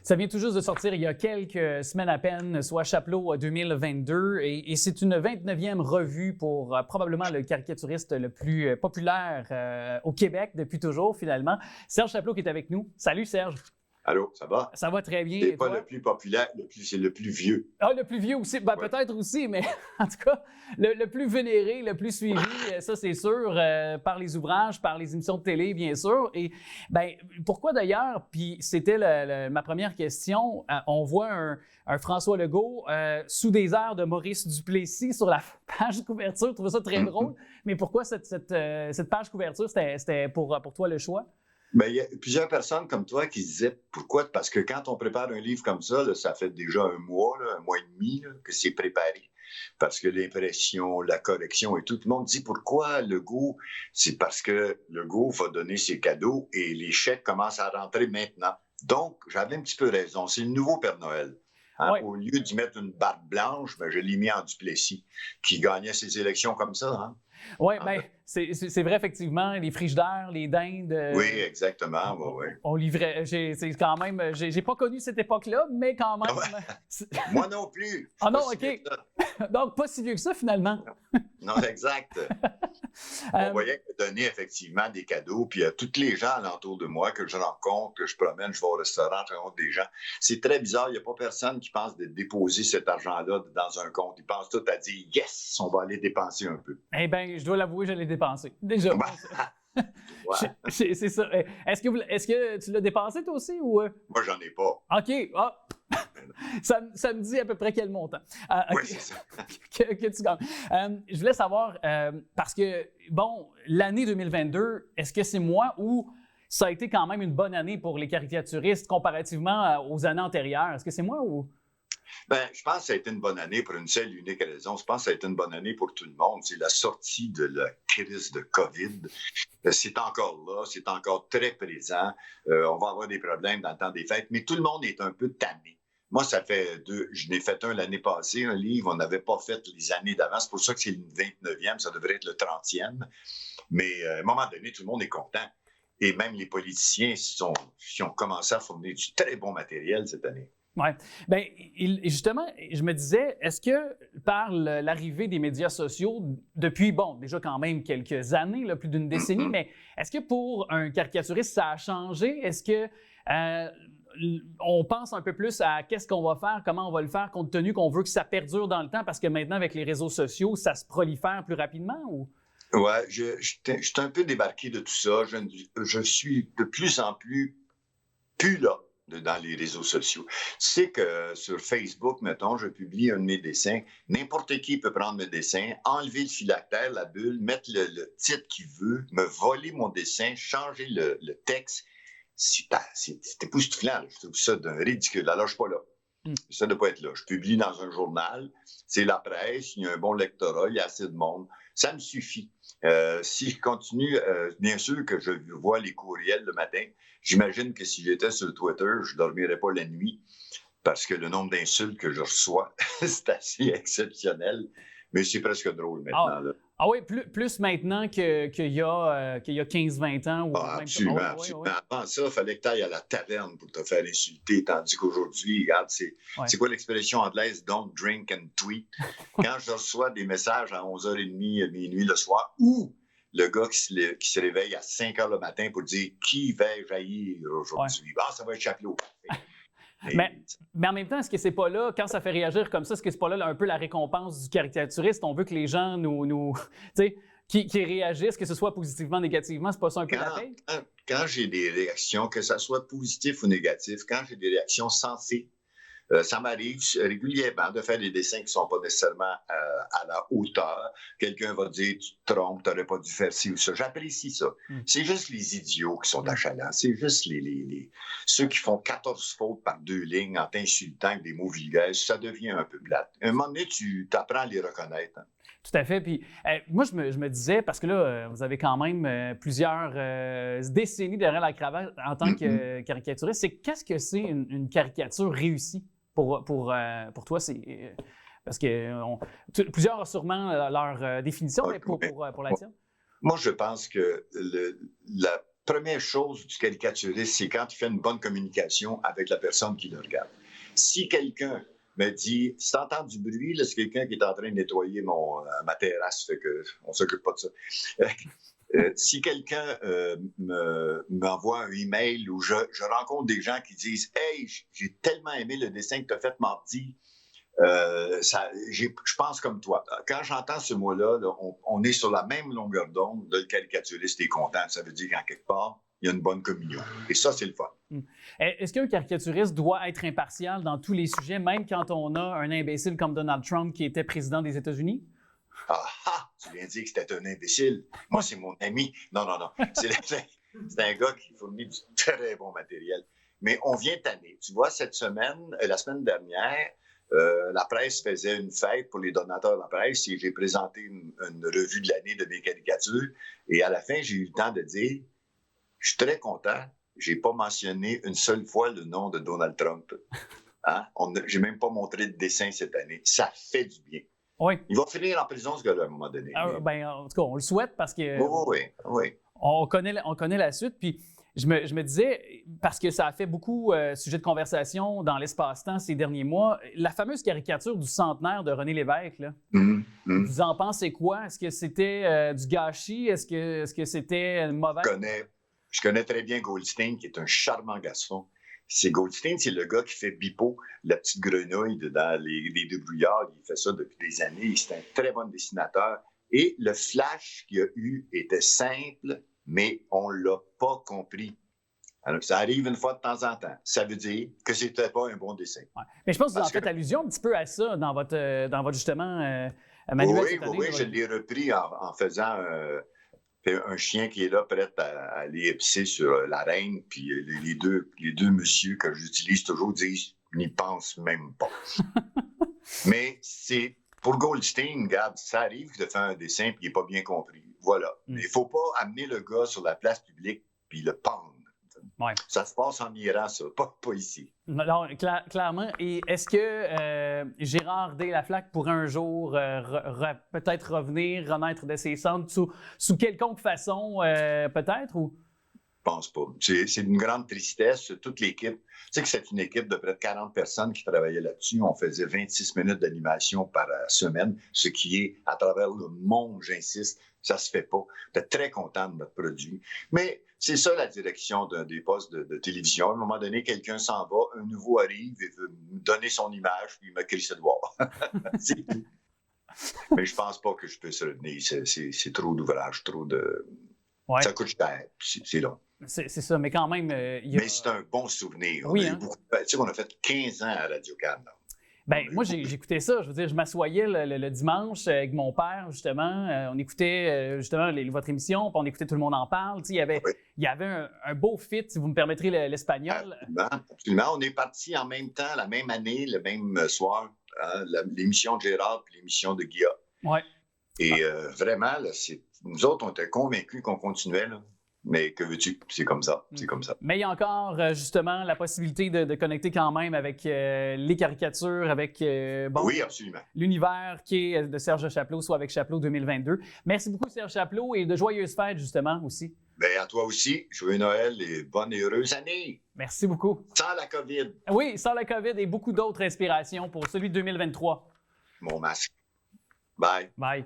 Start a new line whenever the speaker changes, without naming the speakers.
Ça vient tout juste de sortir il y a quelques semaines à peine, soit Chapelot 2022, et c'est une 29e revue pour probablement le caricaturiste le plus populaire au Québec depuis toujours, finalement. Serge Chapelot qui est avec nous. Salut Serge.
Allô, ça va?
Ça va très bien.
C'est pas le plus populaire, c'est le plus vieux.
Ah, le plus vieux aussi. Ben, ouais. Peut-être aussi, mais en tout cas, le plus vénéré, le plus suivi, ça c'est sûr, par les ouvrages, par les émissions de télé, bien sûr. Et ben, pourquoi d'ailleurs, puis c'était ma première question, on voit un François Legault sous des airs de Maurice Duplessis sur la page couverture. Je trouvais ça très drôle. Mais pourquoi cette page couverture, c'était pour toi le choix?
Bien, il y a plusieurs personnes comme toi qui disaient pourquoi? Parce que quand on prépare un livre comme ça, là, ça fait déjà un mois et demi que c'est préparé. Parce que l'impression, la correction et tout le monde dit pourquoi Legault? C'est parce que Legault va donner ses cadeaux et les chèques commencent à rentrer maintenant. Donc, j'avais un petit peu raison. C'est le nouveau Père Noël. Hein? Ouais. Au lieu d'y mettre une barbe blanche, ben, je l'ai mis en Duplessis, qui gagnait ses élections comme ça. Hein?
Oui, bien, c'est vrai, effectivement, les frigidaires, les dindes.
Oui, exactement.
On livrait. C'est quand même. J'ai pas connu cette époque-là, mais quand même.
Moi non plus.
Ah non, OK. Donc, pas si vieux que ça, finalement.
Non, exact. On voyait donner effectivement des cadeaux, puis tous les gens alentour de moi que je rencontre, que je promène, je vais au restaurant, je rencontre des gens. C'est très bizarre. Il n'y a pas personne qui pense de déposer cet argent-là dans un compte. Ils pensent tout à dire « Yes, on va aller dépenser un peu ».
Eh bien, je dois l'avouer, je l'ai dépensé. Déjà.
Ouais.
C'est ça. Est-ce que tu l'as dépensé toi aussi ou?
Moi, j'en ai pas.
OK. Ah. Ça me dit à peu près quel montant.
Oui, c'est ça.
que tu gagnes. Je voulais savoir, parce que, bon, l'année 2022, est-ce que c'est moi ou ça a été quand même une bonne année pour les caricaturistes comparativement aux années antérieures? Est-ce que c'est moi ou?
Bien, je pense que ça a été une bonne année pour une seule et unique raison. Je pense que ça a été une bonne année pour tout le monde. C'est la sortie de la crise de COVID. C'est encore là, c'est encore très présent. On va avoir des problèmes dans le temps des fêtes, mais tout le monde est un peu tanné. Moi, ça fait je n'ai fait un l'année passée, un livre, on n'avait pas fait les années d'avant. C'est pour ça que c'est le 29e, ça devrait être le 30e. Mais à un moment donné, tout le monde est content. Et même les politiciens qui ont commencé à fournir du très bon matériel cette année.
Oui. Bien, justement, je me disais, est-ce que par l'arrivée des médias sociaux, depuis, bon, déjà quand même quelques années, là, plus d'une décennie, mais est-ce que pour un caricaturiste, ça a changé? Est-ce que on pense un peu plus à qu'est-ce qu'on va faire, comment on va le faire, compte tenu qu'on veut que ça perdure dans le temps, parce que maintenant, avec les réseaux sociaux, ça se prolifère plus rapidement? Ou?
Oui, je suis un peu débarqué de tout ça. Je suis de plus en plus là. Dans les réseaux sociaux. Tu sais que sur Facebook, mettons, je publie un de mes dessins. N'importe qui peut prendre mes dessins, enlever le phylactère, la bulle, mettre le titre qu'il veut, me voler mon dessin, changer le texte. C'est époustouflant. Je trouve ça d'un ridicule. Alors, je ne suis pas là. Ça ne doit pas être là. Je publie dans un journal. C'est la presse. Il y a un bon lectorat. Il y a assez de monde. Ça me suffit. Si je continue, bien sûr que je vois les courriels le matin. J'imagine que si j'étais sur Twitter, je ne dormirais pas la nuit parce que le nombre d'insultes que je reçois, c'est assez exceptionnel. Mais c'est presque drôle maintenant. Là.
Ah oui, plus maintenant qu'il y a 15-20 ans. Ou
même absolument, absolument. Ouais. Avant ça, il fallait que tu ailles à la taverne pour te faire insulter, tandis qu'aujourd'hui, regarde, c'est quoi l'expression anglaise « don't drink and tweet ». Quand je reçois des messages à 11h30, minuit le soir, ou le gars qui se réveille à 5h le matin pour dire « qui vais-je haïr aujourd'hui? » Ah, ça va être Chapelot.
Mais en même temps, est-ce que c'est pas là, quand ça fait réagir comme ça, est-ce que c'est pas là un peu la récompense du caricaturiste? On veut que les gens nous tu sais, qui réagissent, que ce soit positivement, négativement, c'est pas ça un peu la paix?
Quand j'ai des réactions, que ça soit positif ou négatif, quand j'ai des réactions sensées, ça m'arrive régulièrement de faire des dessins qui ne sont pas nécessairement à la hauteur. Quelqu'un va dire « tu te trompes, tu n'aurais pas dû faire ci ou ça ». J'apprécie ça. C'est juste les idiots qui sont achalants. C'est juste ceux qui font 14 fautes par 2 lignes en t'insultant avec des mots vulgaires. Ça devient un peu plate. À un moment donné, tu apprends à les reconnaître. Hein.
Tout à fait. Puis moi, je me disais, parce que là, vous avez quand même plusieurs décennies derrière la cravate en tant que caricaturiste, c'est qu'est-ce que c'est une caricature réussie? Pour toi, c'est parce que plusieurs ont sûrement leur définition, mais pour la tienne?
Moi, je pense que première chose du caricaturiste, c'est quand tu fais une bonne communication avec la personne qui le regarde. Si quelqu'un me dit, si tu entends du bruit, là, c'est quelqu'un qui est en train de nettoyer ma terrasse, fait que on s'occupe pas de ça. Si quelqu'un m'envoie un email ou je rencontre des gens qui disent « Hey, j'ai tellement aimé le dessin que tu as fait mardi, je pense comme toi. » Quand j'entends ce mot-là, là, on est sur la même longueur d'onde, le caricaturiste est content. Ça veut dire qu'en quelque part, il y a une bonne communion. Et ça, c'est le fun.
Est-ce qu'un caricaturiste doit être impartial dans tous les sujets, même quand on a un imbécile comme Donald Trump qui était président des États-Unis?
Ah, tu viens de dire que c'était un imbécile. Moi, c'est mon ami. Non. C'est un gars qui fournit du très bon matériel. Mais on vient tanner. Tu vois, cette semaine, la semaine dernière, la presse faisait une fête pour les donateurs de la presse et j'ai présenté une revue de l'année de mes caricatures. Et à la fin, j'ai eu le temps de dire, je suis très content, je n'ai pas mentionné une seule fois le nom de Donald Trump. Hein? Je n'ai même pas montré de dessin cette année. Ça fait du bien.
Oui.
Il va finir en prison, ce gars-là, à un moment donné.
En tout cas, on le souhaite parce que
oui.
On connaît la suite. Puis je me disais, parce que ça a fait beaucoup sujet de conversation dans l'espace-temps ces derniers mois, la fameuse caricature du centenaire de René Lévesque, là. Vous en pensez quoi? Est-ce que c'était du gâchis? Est-ce que c'était mauvais?
Je connais très bien Goldstein, qui est un charmant garçon. Goldstein, c'est le gars qui fait Bipo, la petite grenouille dans les Deux Brouillards. Il fait ça depuis des années. C'est un très bon dessinateur. Et le flash qu'il y a eu était simple, mais on ne l'a pas compris. Alors, ça arrive une fois de temps en temps. Ça veut dire que c'était pas un bon dessin.
Ouais. Mais je pense que vous en faites allusion un petit peu à ça dans votre justement manuel.
Oui, je l'ai repris en faisant un chien qui est là prêt à aller pisser sur la reine, puis les deux messieurs que j'utilise toujours disent « n'y pense même pas ». Mais c'est pour Goldstein, regarde, ça arrive de faire un dessin puis il n'est pas bien compris. Voilà. Mais il ne faut pas amener le gars sur la place publique puis le pendre.
Ouais.
Ça se passe en Iran, ça, pas ici.
Non, clairement. Et est-ce que Gérard D. Laflaque pourrait un jour peut-être renaître de ses cendres sous quelconque façon, peut-être? Ou?
Je pense pas. C'est une grande tristesse. Toute l'équipe, tu sais que c'est une équipe de près de 40 personnes qui travaillaient là-dessus. On faisait 26 minutes d'animation par semaine, ce qui est, à travers le monde, j'insiste, ça se fait pas. On est très content de notre produit. Mais c'est ça la direction des postes de télévision. À un moment donné, quelqu'un s'en va, un nouveau arrive et veut me donner son image, puis il me crie de voir. C'est tout. Mais je pense pas que je peux se retenir. C'est trop d'ouvrage, trop de... Ouais. Ça coûte cher, c'est long.
C'est ça, mais quand même...
Mais c'est un bon souvenir.
Oui,
tu sais, on a fait 15 ans à Radio-Canada.
Moi, j'écoutais ça. Je veux dire, je m'assoyais le dimanche avec mon père, justement. On écoutait justement votre émission, puis on écoutait Tout le monde en parle. Il y avait un beau fit, si vous me permettrez l'espagnol.
Absolument. On est partis en même temps, la même année, le même soir, hein, l'émission de Gérard puis l'émission de Guilla.
Oui.
Et vraiment, là, nous autres, on était convaincus qu'on continuait, là. Mais que veux-tu? C'est comme ça. C'est comme ça.
Mais il y a encore, justement, la possibilité de connecter quand même avec les caricatures, avec
oui, absolument.
L'univers qui est de Serge Chapleau, soit avec Chapleau 2022. Merci beaucoup, Serge Chapleau, et de joyeuses fêtes, justement, aussi.
Bien, à toi aussi. Joyeux Noël et bonne et heureuse année.
Merci beaucoup.
Sans la COVID.
Oui, sans la COVID et beaucoup d'autres inspirations pour celui de 2023.
Mon masque. Bye.
Bye.